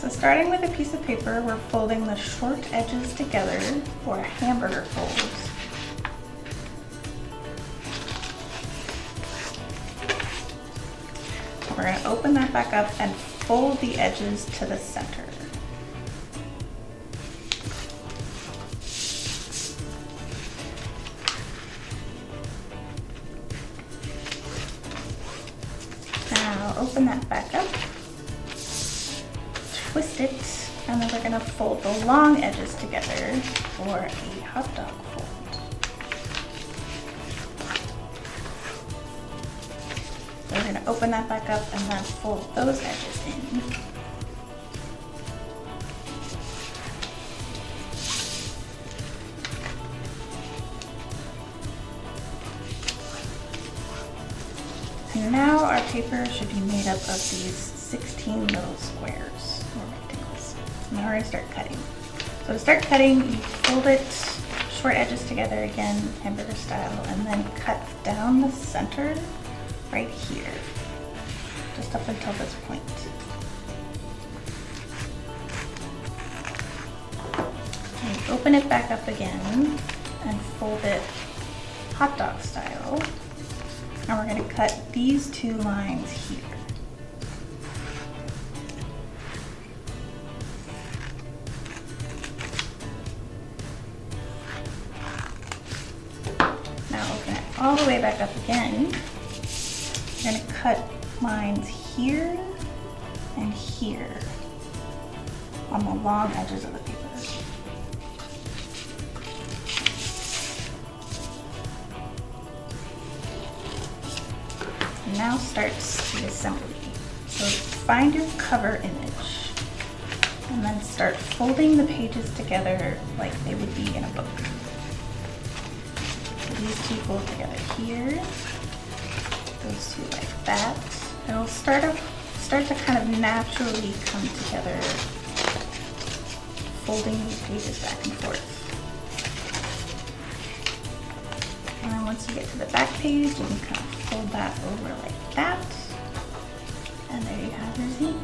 So starting with a piece of paper, we're folding the short edges together for a hamburger fold. We're going to open that back up and fold the edges to the center. Now open that back up, twist it, and then we're going to fold the long edges together for a hot dog fold. We're going to open that back up and then fold those edges in. And now our paper should be made up of these 16 little squares or rectangles. Now we're going to start cutting. So to start cutting, you fold it, short edges together again, hamburger style, and then cut down the center right here, just up until this point. And open it back up again and fold it hot dog style. And we're going to cut these two lines here. Now open it all the way back up again. We're going to cut lines here and here on the long edges of the paper. Now starts the assembly. So find your cover image and then start folding the pages together like they would be in a book. So these two fold together here, those two like that. It'll start to kind of naturally come together, folding these pages back and forth. And then once you get to the back page, you can kind of fold that over like that. And there you have your zine.